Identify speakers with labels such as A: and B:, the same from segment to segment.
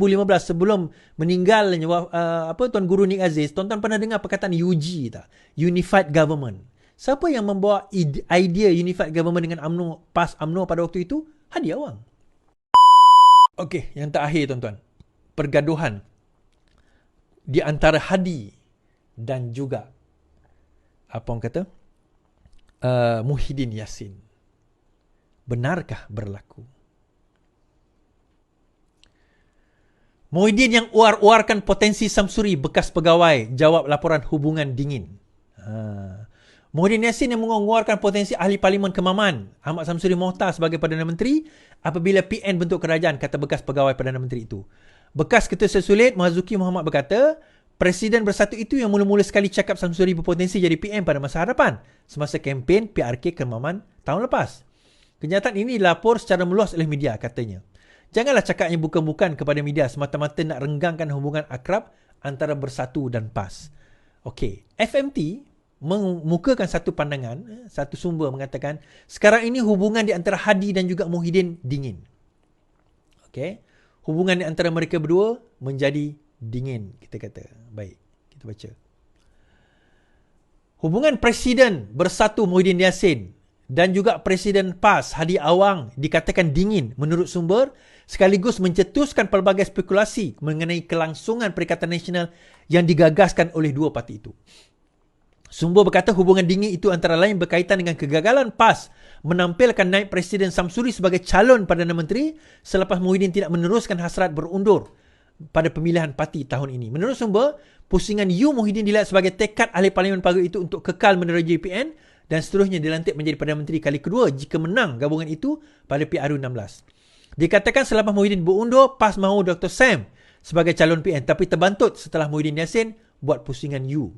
A: 2015 sebelum meninggalnya Tuan Guru Nik Aziz, tuan-tuan pernah dengar perkataan UG tak? Unified Government. Siapa yang membawa idea Unified Government dengan UMNO, PAS UMNO pada waktu itu? Hadi Awang. Okey, yang terakhir tuan-tuan. Pergaduhan di antara Hadi dan juga apa orang kata? Muhyiddin Yassin. Benarkah berlaku? Muhyiddin yang uar-uarkan potensi Samsuri bekas pegawai jawab laporan hubungan dingin. Muhyiddin Yassin yang mengeluarkan potensi ahli parlimen Kemaman Ahmad Samsuri Mohtar sebagai Perdana Menteri apabila PN bentuk kerajaan, kata bekas pegawai Perdana Menteri itu. Bekas Ketua Sesulit Mazuki Muhammad berkata, Presiden Bersatu itu yang mula-mula sekali cakap Samsuri berpotensi jadi PM pada masa hadapan semasa kempen PRK Kemaman tahun lepas. Kenyataan ini dilapor secara meluas oleh media, katanya. Janganlah cakapnya bukan-bukan kepada media semata-mata nak renggangkan hubungan akrab antara Bersatu dan PAS. Okey, FMT mengemukakan satu pandangan, satu sumber mengatakan sekarang ini hubungan di antara Hadi dan juga Muhyiddin dingin. Okey, hubungan di antara mereka berdua menjadi dingin, kita kata. Baik, kita baca. Hubungan Presiden Bersatu Muhyiddin Yassin dan juga Presiden PAS Hadi Awang dikatakan dingin menurut sumber, sekaligus mencetuskan pelbagai spekulasi mengenai kelangsungan Perikatan Nasional yang digagaskan oleh dua parti itu. Sumber berkata hubungan dingin itu antara lain berkaitan dengan kegagalan PAS menampilkan naib Presiden Samsuri sebagai calon Perdana Menteri selepas Muhyiddin tidak meneruskan hasrat berundur pada pemilihan parti tahun ini. Menurut sumber, pusingan U Muhyiddin dilihat sebagai tekad ahli parlimen pagar itu untuk kekal menerojohi PN dan seterusnya dilantik menjadi Perdana Menteri kali kedua jika menang gabungan itu pada PRU 16. Dikatakan selepas Muhyiddin berundur, PAS mahu Dr. Sam sebagai calon PN tapi terbantut setelah Muhyiddin Yassin buat pusingan U.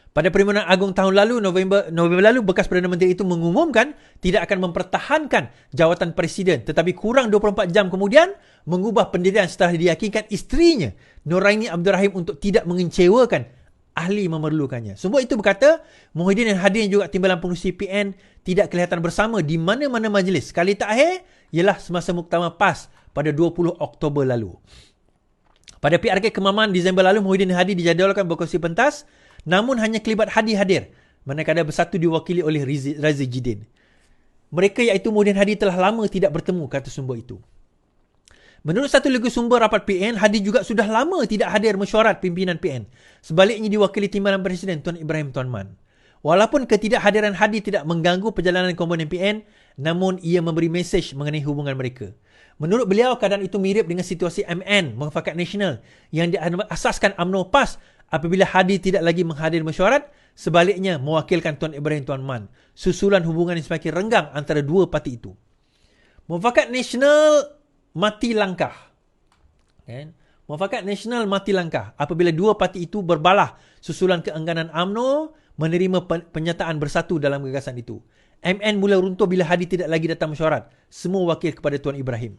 A: Pada Perimonan Agung tahun lalu, November lalu, bekas Perdana Menteri itu mengumumkan tidak akan mempertahankan jawatan Presiden tetapi kurang 24 jam kemudian mengubah pendirian setelah diyakinkan isterinya Noraini Abdul Rahim untuk tidak mengecewakan ahli memerlukannya. Sumber itu berkata, Muhyiddin dan Hadi yang juga timbalan pengurusi PN tidak kelihatan bersama di mana-mana majlis. Sekali terakhir ialah semasa muktamar PAS pada 20 Oktober lalu. Pada PRK Kemaman Disember lalu, Muhyiddin dan Hadi dijadualkan berkongsi pentas, namun hanya kelibat Hadi hadir, manakala Bersatu diwakili oleh Razi Jidin. Mereka iaitu Muhyiddin Hadi telah lama tidak bertemu, kata sumber itu. Menurut satu lagi sumber rapat PN, Hadi juga sudah lama tidak hadir mesyuarat pimpinan PN. Sebaliknya diwakili timbalan Presiden Tuan Ibrahim Tuan Man. Walaupun ketidakhadiran Hadi tidak mengganggu perjalanan komponen PN, namun ia memberi mesej mengenai hubungan mereka. Menurut beliau, keadaan itu mirip dengan situasi MN, Muafakat Nasional, yang diasaskan UMNO PAS apabila Hadi tidak lagi menghadir mesyuarat, sebaliknya mewakilkan Tuan Ibrahim Tuan Man. Susulan hubungan yang semakin renggang antara dua parti itu. Muafakat Nasional mati langkah. Muafakat Nasional mati langkah apabila dua parti itu berbalah susulan keengganan UMNO menerima penyataan Bersatu dalam gagasan itu. MN mula runtuh bila Hadi tidak lagi datang mesyuarat. Semua wakil kepada Tuan Ibrahim.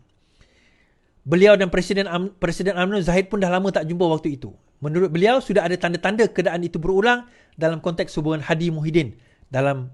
A: Beliau dan Presiden UMNO Zahid pun dah lama tak jumpa waktu itu. Menurut beliau, sudah ada tanda-tanda keadaan itu berulang dalam konteks hubungan Hadi Muhyiddin dan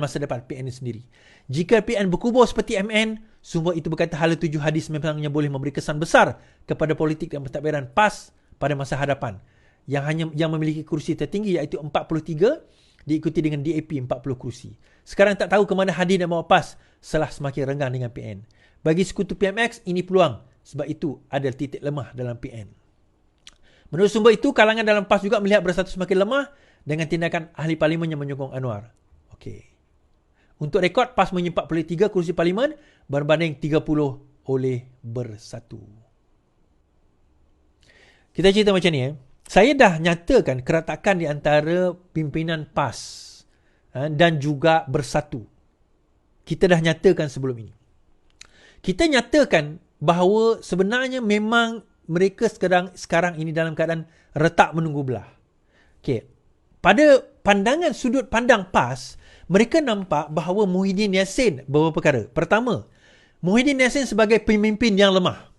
A: masa depan PN sendiri. Jika PN berkubur seperti MN, sumber itu berkata hala tuju Hadi sememangnya boleh memberi kesan besar kepada politik dan pentadbiran PAS pada masa hadapan yang memiliki kursi tertinggi iaitu 43 diikuti dengan DAP 40 kursi. Sekarang tak tahu ke mana Hadi dan bawa PAS setelah semakin renggang dengan PN. Bagi sekutu PMX, ini peluang sebab itu ada titik lemah dalam PN. Menurut sumber itu, kalangan dalam PAS juga melihat Bersatu semakin lemah dengan tindakan ahli parlimen yang menyokong Anwar. Okey. Untuk rekod, PAS menyimpan 43 kursi parlimen berbanding 30 oleh Bersatu. Kita cerita macam ni. Saya dah nyatakan keretakan di antara pimpinan PAS dan juga Bersatu. Kita dah nyatakan sebelum ini. Kita nyatakan bahawa sebenarnya memang mereka sekarang ini dalam keadaan retak menunggu belah. Okay. Pada pandangan sudut pandang PAS, mereka nampak bahawa Muhyiddin Yassin beberapa perkara. Pertama, Muhyiddin Yassin sebagai pemimpin yang lemah.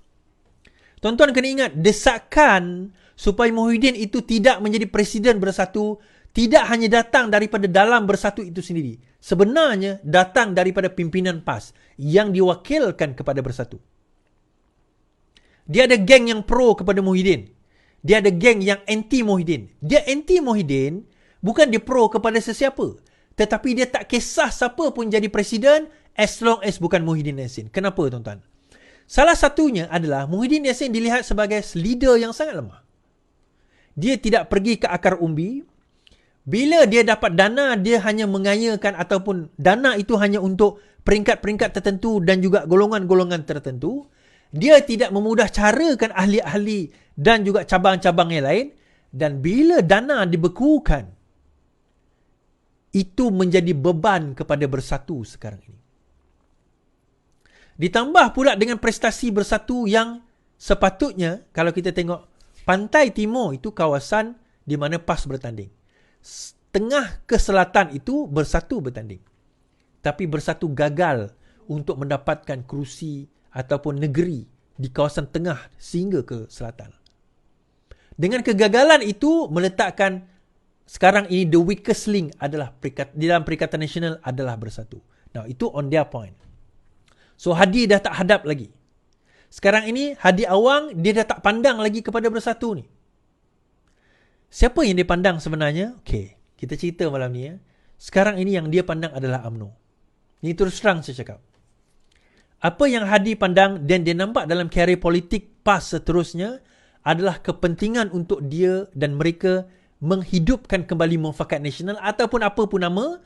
A: Tuan-tuan kena ingat, desakan supaya Muhyiddin itu tidak menjadi Presiden Bersatu tidak hanya datang daripada dalam Bersatu itu sendiri. Sebenarnya datang daripada pimpinan PAS yang diwakilkan kepada Bersatu. Dia ada geng yang pro kepada Muhyiddin. Dia ada geng yang anti Muhyiddin. Dia anti Muhyiddin, bukan dia pro kepada sesiapa. Tetapi dia tak kisah siapa pun jadi presiden as long as bukan Muhyiddin Yassin. Kenapa tuan-tuan? Salah satunya adalah Muhyiddin Yassin dilihat sebagai leader yang sangat lemah. Dia tidak pergi ke akar umbi. Bila dia dapat dana, dia hanya mengayakan ataupun dana itu hanya untuk peringkat-peringkat tertentu dan juga golongan-golongan tertentu. Dia tidak memudah carakan ahli-ahli dan juga cabang-cabang yang lain. Dan bila dana dibekukan, itu menjadi beban kepada Bersatu sekarang ini. Ditambah pula dengan prestasi Bersatu yang sepatutnya, kalau kita tengok pantai timur itu kawasan di mana PAS bertanding. Tengah ke selatan itu Bersatu bertanding. Tapi Bersatu gagal untuk mendapatkan kerusi ataupun negeri di kawasan tengah sehingga ke selatan. Dengan kegagalan itu meletakkan sekarang ini the weakest link adalah di dalam Perikatan Nasional adalah Bersatu. Now itu on their point. So Hadi dah tak hadap lagi. Sekarang ini Hadi Awang dia dah tak pandang lagi kepada Bersatu ni. Siapa yang dia pandang sebenarnya? Okey, kita cerita malam ni ya. Sekarang ini yang dia pandang adalah UMNO. Ini terus terang saya cakap. Apa yang Hadi pandang dan dia nampak dalam karier politik PAS seterusnya adalah kepentingan untuk dia dan mereka menghidupkan kembali Muafakat Nasional ataupun apa pun nama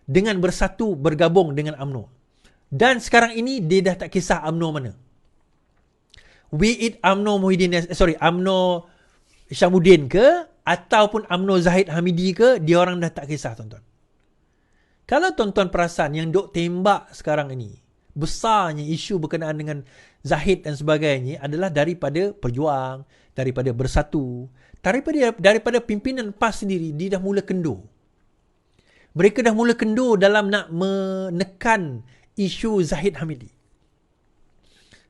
A: dengan Bersatu bergabung dengan UMNO. Dan sekarang ini dia dah tak kisah UMNO mana. Be it UMNO UMNO Syamuddin ke ataupun UMNO Zahid Hamidi ke, dia orang dah tak kisah tuan-tuan. Kalau tuan-tuan perasan yang duk tembak sekarang ini, besarnya isu berkenaan dengan Zahid dan sebagainya adalah daripada Perjuang, daripada Bersatu, daripada pimpinan PAS sendiri, dia dah mula kendur. Mereka dah mula kendur dalam nak menekan isu Zahid Hamidi.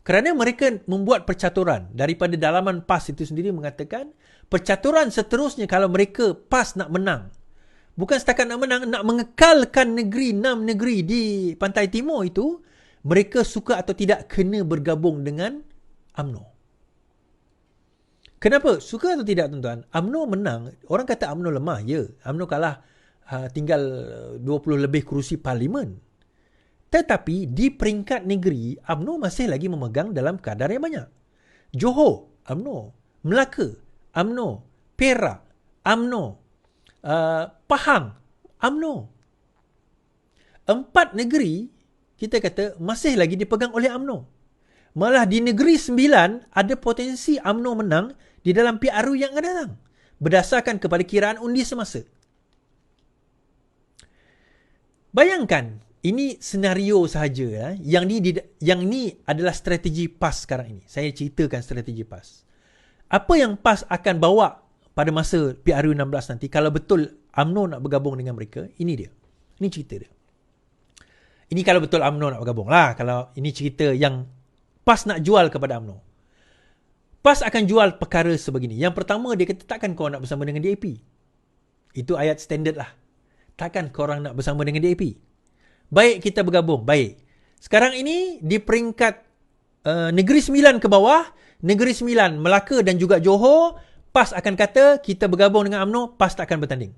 A: Kerana mereka membuat percaturan daripada dalaman PAS itu sendiri mengatakan percaturan seterusnya kalau mereka PAS nak menang, bukan setakat nak menang, nak mengekalkan 6 negeri di Pantai Timur itu, mereka suka atau tidak kena bergabung dengan UMNO. Kenapa? Suka atau tidak tuan-tuan? UMNO menang, orang kata UMNO lemah, ya. UMNO kalah tinggal 20 lebih kerusi parlimen. Tetapi di peringkat negeri, UMNO masih lagi memegang dalam kadar yang banyak. Johor, UMNO. Melaka, UMNO. Perak, UMNO. Pahang, UMNO. 4 negeri, kita kata, masih lagi dipegang oleh UMNO. Malah di negeri 9, ada potensi UMNO menang di dalam PRU yang akan datang. Berdasarkan kepada kiraan undi semasa. Bayangkan, ini senario sahaja. Yang ni adalah strategi PAS sekarang ini. Saya ceritakan strategi PAS. Apa yang PAS akan bawa pada masa PRU 16 nanti, kalau betul UMNO nak bergabung dengan mereka, ini dia. Ini cerita dia. Ini kalau betul UMNO nak bergabung lah. Kalau ini cerita yang PAS nak jual kepada UMNO. PAS akan jual perkara sebegini. Yang pertama, dia kata takkan korang nak bersama dengan DAP. Itu ayat standard lah. Takkan korang nak bersama dengan DAP. Baik kita bergabung, baik. Sekarang ini di peringkat Negeri 9 ke bawah, Negeri 9, Melaka dan juga Johor, PAS akan kata kita bergabung dengan UMNO, PAS tak akan bertanding.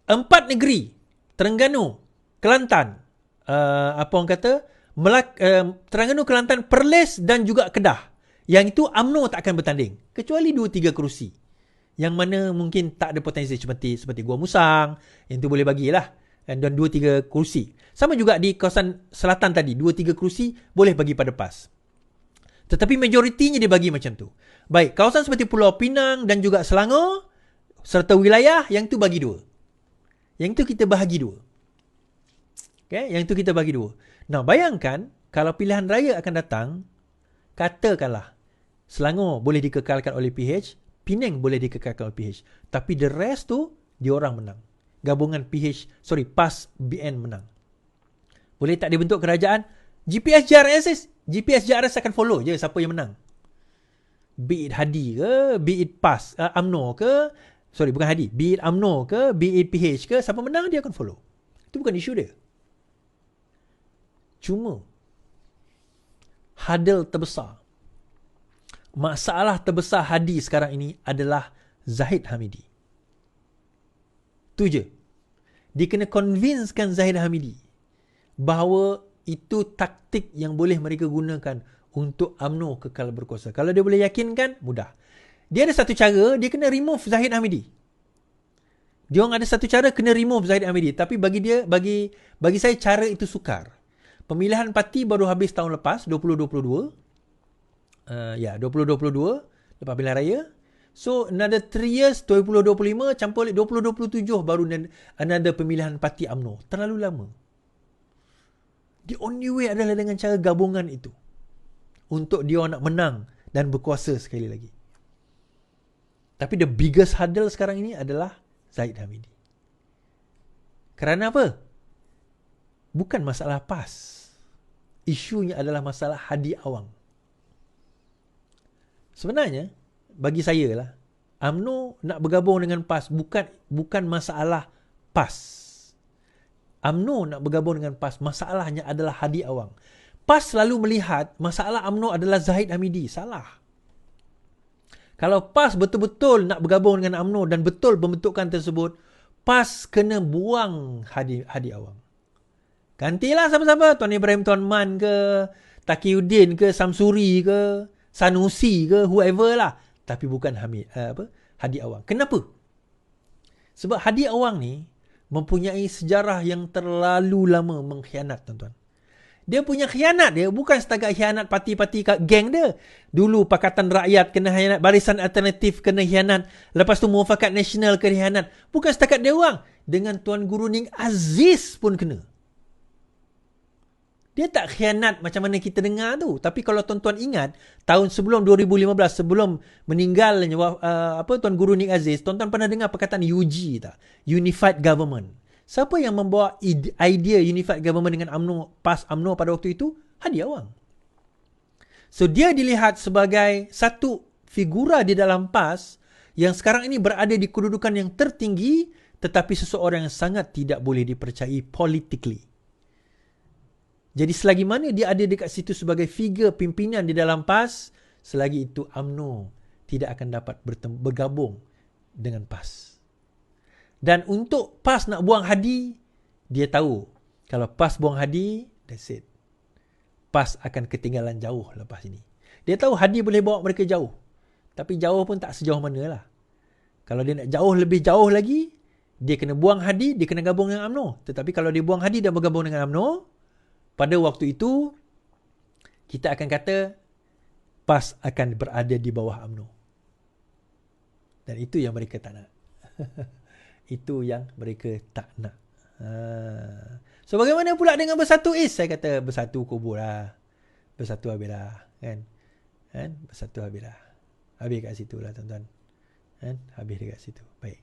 A: 4 negeri, Terengganu, Kelantan, apa orang kata, Terengganu, Kelantan, Perlis dan juga Kedah. Yang itu UMNO tak akan bertanding. Kecuali 2-3 kerusi. Yang mana mungkin tak ada potensi seperti Gua Musang, yang tu boleh bagilah. Dan 2-3 kursi. Sama juga di kawasan selatan tadi, 2-3 kursi boleh bagi pada PAS. Tetapi majoritinya dia bagi macam tu. Baik, kawasan seperti Pulau Pinang dan juga Selangor, serta wilayah, yang tu bagi 2. Yang tu kita bahagi 2. Okay? Yang tu kita bagi 2. Nah, bayangkan, kalau pilihan raya akan datang, katakanlah, Selangor boleh dikekalkan oleh PH, Penang boleh dikekalkan oleh PH. Tapi the rest tu, dia orang menang. Gabungan PAS BN menang. Boleh tak dibentuk kerajaan? GPS JRS akan follow je siapa yang menang. Be it Hadi ke, be it PAS, UMNO ke, bukan Hadi, be it UMNO ke, be it PH ke, siapa menang dia akan follow. Itu bukan isu dia. Cuma hurdle terbesar masalah terbesar Hadi sekarang ini adalah Zahid Hamidi. Tu je. Dia kena convincekan Zahid Hamidi bahawa itu taktik yang boleh mereka gunakan untuk UMNO kekal berkuasa. Kalau dia boleh yakinkan, mudah. Dia ada satu cara, dia kena remove Zahid Hamidi. Dia orang ada satu cara kena remove Zahid Hamidi. Tapi bagi saya cara itu sukar. Pemilihan parti baru habis tahun lepas, 2022. 2022, lepas pilihan raya. So, another 3 years, 2025, campur 2027 baru another pemilihan parti UMNO. Terlalu lama. The only way adalah dengan cara gabungan itu. Untuk dia nak menang dan berkuasa sekali lagi. Tapi the biggest hurdle sekarang ini adalah Zahid Hamidi. Kerana apa? Bukan masalah PAS. Isunya adalah masalah Hadi Awang. Sebenarnya, bagi saya lah, UMNO nak bergabung dengan PAS bukan masalah PAS. UMNO nak bergabung dengan PAS, masalahnya adalah Hadi Awang. PAS selalu melihat masalah UMNO adalah Zahid Hamidi. Salah. Kalau PAS betul-betul nak bergabung dengan UMNO dan betul pembentukan tersebut, PAS kena buang Hadi Awang. Gantilah siapa-siapa, Tuan Ibrahim Tuan Man ke, Taqiyuddin ke, Samsuri ke, Sanusi ke, whoever lah. Tapi bukan Hadi Awang. Kenapa? Sebab Hadi Awang ni mempunyai sejarah yang terlalu lama mengkhianat, tuan-tuan. Dia punya khianat dia bukan setakat khianat parti-parti geng dia. Dulu Pakatan Rakyat kena khianat, Barisan Alternatif kena khianat, lepas tu Muafakat Nasional kena khianat. Bukan setakat dia orang. Dengan Tuan Guru Ning Aziz pun kena. Dia tak khianat macam mana kita dengar tu. Tapi kalau tuan-tuan ingat, tahun sebelum 2015, sebelum meninggalnya Tuan Guru Ning Aziz, tuan-tuan pernah dengar perkataan UG tak? Unified Government. Siapa yang membawa idea Unified Government dengan UMNO, PAS UMNO pada waktu itu? Hadi Awang. So, dia dilihat sebagai satu figura di dalam PAS yang sekarang ini berada di kedudukan yang tertinggi, tetapi seseorang yang sangat tidak boleh dipercayai politically. Jadi selagi mana dia ada dekat situ sebagai figure pimpinan di dalam PAS, selagi itu UMNO tidak akan dapat bergabung dengan PAS. Dan untuk PAS nak buang Hadi, dia tahu kalau PAS buang Hadi, that's it. PAS akan ketinggalan jauh lepas ini. Dia tahu Hadi boleh bawa mereka jauh. Tapi jauh pun tak sejauh mana lah. Kalau dia nak jauh lebih jauh lagi, dia kena buang Hadi, dia kena gabung dengan UMNO. Tetapi kalau dia buang Hadi dan bergabung dengan UMNO, pada waktu itu, kita akan kata PAS akan berada di bawah UMNO. Dan itu yang mereka tak nak. Itu yang mereka tak nak. So, bagaimana pula dengan Bersatu Is? Saya kata, Bersatu kubur lah. Bersatu habislah. Kan? Bersatu habislah. Habis kat situ lah, tuan-tuan. Habis dekat situ. Baik.